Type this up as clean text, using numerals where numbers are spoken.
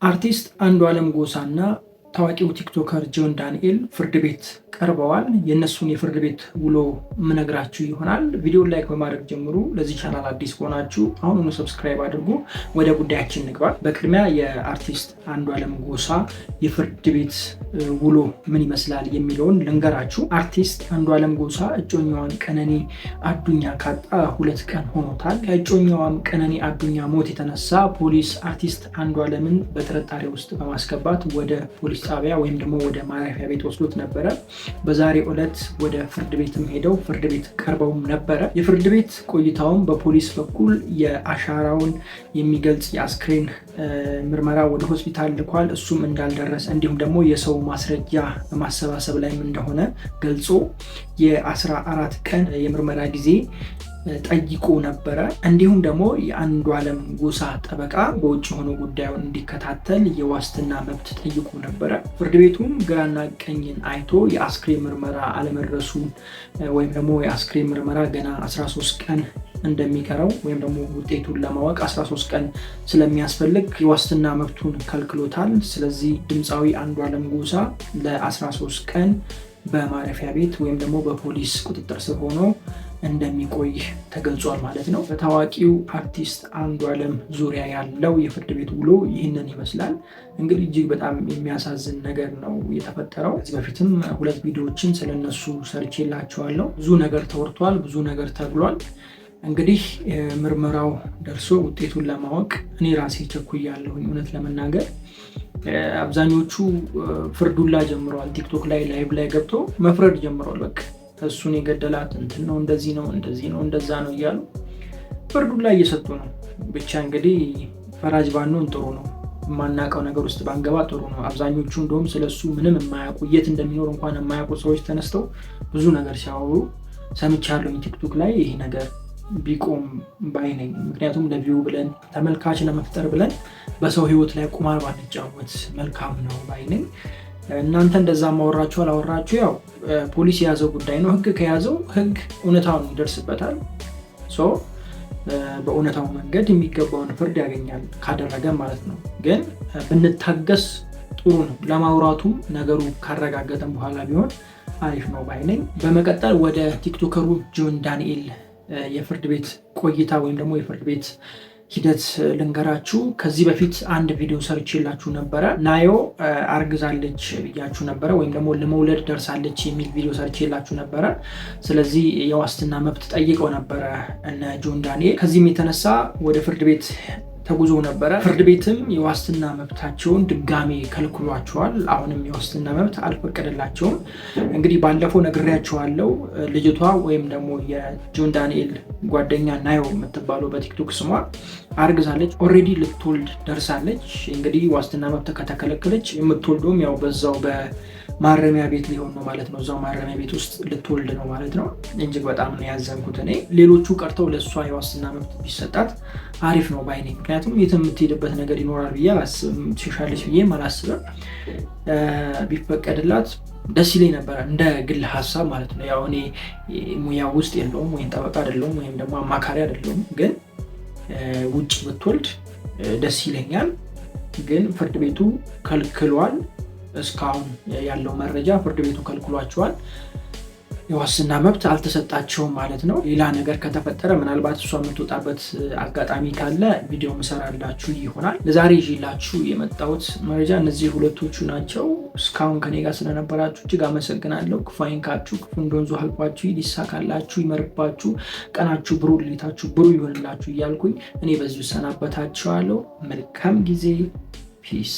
አርቲስት አንዱዓለም ጎሳና ታዋቂው ቲክቶከር ጆን ዳንኤል ፍርድ ቤት ቀርበዋል። የእነሱን የፍርድ ቤት ውሎ ምነግራችሁ ይሆናል። ቪዲዮን ላይክ በማድረግ ጀምሩ። ለዚህ ቻናል አዲስ ከሆናችሁ አሁኑኑ ሰብስክራይብ አድርጉ። ወደ ጉዳያችን ንግባ። በቅድሚያ የአርቲስት አንዱዓለም ጎሳ የፍርድ ቤት ውሎ ምን ይመስላል የሚለውን ልንገራችሁ። አርቲስት አንዱዓለም ጎሳ እጮኛዋን ቀነኒ አዱኛ ካጣ 2 ቀን ሆኖታል። ከእጮኛዋም ቀነኒ አዱኛ ሞት የተነሳ ፖሊስ አርቲስት አንዱዓለምን በጥርጣሬ ውስጥ በማስገባት ወደ ፖሊስ ጣቢያ ወይም ደግሞ ወደ ማረፊያ ቤት ወስዶት ነበረ። በዛሬው ዕለት ወደ ፍርድ ቤትም ሄደው ፍርድ ቤት ቀርበውም ነበረ። የፍርድ ቤት ቆይታውም በፖሊስ በኩል የአሻራውን የሚገልጽ የአስክሬን ምርመራ ወደ ሆስፒታል ልኳል። እሱም እንዳልደረሰ እንዲሁም ደግሞ የሰው ማስረጃ በማሰባሰብ ላይም እንደሆነ ገልጾ የ14 ቀን የምርመራ ጊዜ ጠይቆ ነበረ። እንዲሁም ደግሞ የአንዱዓለም ጎሳ ጠበቃ በውጭ ሆኖ ጉዳዩን እንዲከታተል የዋስትና መብት ጠይቆ ነበረ። ፍርድ ቤቱም ግራና ቀኝን አይቶ የአስክሬን ምርመራ አለመድረሱን ወይም ደግሞ የአስክሬን ምርመራ ገና 13 ቀን እንደሚቀረው ወይም ደግሞ ውጤቱን ለማወቅ 13 ቀን ስለሚያስፈልግ የዋስትና መብቱን ከልክሎታል። ስለዚህ ድምፃዊ አንዱዓለም ጎሳ ለ13 ቀን በማረፊያ ቤት ወይም ደግሞ በፖሊስ ቁጥጥር ስር ሆኖ እንደሚቆይ ተገልጿል ማለት ነው። በታዋቂው አርቲስት አንዱዓለም ዙሪያ ያለው የፍርድ ቤት ውሎ ይህንን ይመስላል። እንግዲህ እጅግ በጣም የሚያሳዝን ነገር ነው የተፈጠረው። ከዚህ በፊትም 2 ቪዲዮዎችን ስለነሱ ሰርቼላችኋለሁ። ብዙ ነገር ተወርቷል፣ ብዙ ነገር ተብሏል። እንግዲህ ምርመራው ደርሶ ውጤቱን ለማወቅ እኔ ራሴ ቸኩያለሁኝ። እውነት ለመናገር አብዛኞቹ ፍርዱላ ጀምረዋል። ቲክቶክ ላይ ላይቭ ላይ ገብቶ መፍረድ ጀምረዋል። በቃ እሱን የገደላት እንትን ነው፣ እንደዚህ ነው፣ እንደዚህ ነው፣ እንደዛ ነው እያሉ ፍርዱላ እየሰጡ ነው። ብቻ እንግዲህ ፈራጅ ባንሆን ጥሩ ነው። የማናውቀው ነገር ውስጥ ባንገባ ጥሩ ነው። አብዛኞቹ እንደውም ስለሱ ምንም የማያውቁ የት እንደሚኖር እንኳን የማያውቁ ሰዎች ተነስተው ብዙ ነገር ሲያወሩ ሰምቻለሁ ቲክቶክ ላይ። ይሄ ነገር ቢቆም ባይ ነኝ። ምክንያቱም ለቪው ብለን ተመልካች ለመፍጠር ብለን በሰው ሕይወት ላይ ቁማር ባንጫወት መልካም ነው ባይ ነኝ። እናንተ እንደዛ ማወራችሁ አላወራችሁ ያው ፖሊስ የያዘው ጉዳይ ነው። ሕግ ከያዘው ሕግ እውነታውን ይደርስበታል። በእውነታው መንገድ የሚገባውን ፍርድ ያገኛል ካደረገ ማለት ነው። ግን ብንታገስ ጥሩ ነው። ለማውራቱም ነገሩ ካረጋገጠን በኋላ ቢሆን አሪፍ ነው ባይ ነኝ። በመቀጠል ወደ ቲክቶከሩ ጆን ዳንኤል የፍርድ ቤት ቆይታ ወይም ደግሞ የፍርድ ቤት ሂደት ልንገራችሁ። ከዚህ በፊት አንድ ቪዲዮ ሰርቼላችሁ ነበረ። ናዮ አርግዛለች ብያችሁ ነበረ፣ ወይም ደግሞ ለመውለድ ደርሳለች የሚል ቪዲዮ ሰርቼላችሁ ነበረ። ስለዚህ የዋስትና መብት ጠይቀው ነበረ እነ ጆን ዳንኤል። ከዚህም የተነሳ ወደ ፍርድ ቤት ተጉዞ ነበረ። ፍርድ ቤትም የዋስትና መብታቸውን ድጋሜ ከልክሏቸዋል። አሁንም የዋስትና መብት አልፈቀደላቸውም። እንግዲህ ባለፈው ነግሬያቸዋለሁ። ልጅቷ ወይም ደግሞ የጆን ዳንኤል ጓደኛ ናዮ የምትባለው በቲክቶክ ስሟ አርግዛለች። ኦልሬዲ ልትወልድ ደርሳለች። እንግዲህ ዋስትና መብት ከተከለከለች የምትወልደውም ያው በዛው በማረሚያ ቤት ሊሆን ነው ማለት ነው። እዛው ማረሚያ ቤት ውስጥ ልትወልድ ነው ማለት ነው። እጅግ በጣም ነው ያዘንኩት እኔ። ሌሎቹ ቀርተው ለእሷ የዋስትና መብት ቢሰጣት አሪፍ ነው ባይ ነኝ። ምክንያቱም የትም የምትሄድበት ነገር ይኖራል ብዬ አላስብም። ትሻለች ብዬ አላስብም። ቢፈቀድላት ደስ ይለኝ ነበረ እንደ ግል ሀሳብ ማለት ነው። ያው እኔ ሙያ ውስጥ የለውም ወይም ጠበቃ አይደለሁም ወይም ደግሞ አማካሪ አይደለሁም። ግን ውጭ ብትወልድ ደስ ይለኛል። ግን ፍርድ ቤቱ ከልክሏል። እስካሁን ያለው መረጃ ፍርድ ቤቱ ከልክሏቸዋል። የዋስትና መብት አልተሰጣቸውም ማለት ነው። ሌላ ነገር ከተፈጠረ ምናልባት እሷ የምትወጣበት አጋጣሚ ካለ ቪዲዮ ምሰራላችሁ ይሆናል። ለዛሬ ይዤላችሁ የመጣሁት መረጃ እነዚህ ሁለቶቹ ናቸው። እስካሁን ከኔ ጋር ስለነበራችሁ እጅግ አመሰግናለሁ። ክፉ አይንካችሁ፣ ክፉ እንደወንዙ አልፏችሁ፣ ይሳካላችሁ፣ ይመርባችሁ፣ ቀናችሁ ብሩህ፣ ሌሊታችሁ ብሩህ ይሆንላችሁ እያልኩኝ እኔ በዚሁ ሰናበታችኋለሁ። መልካም ጊዜ። ፒስ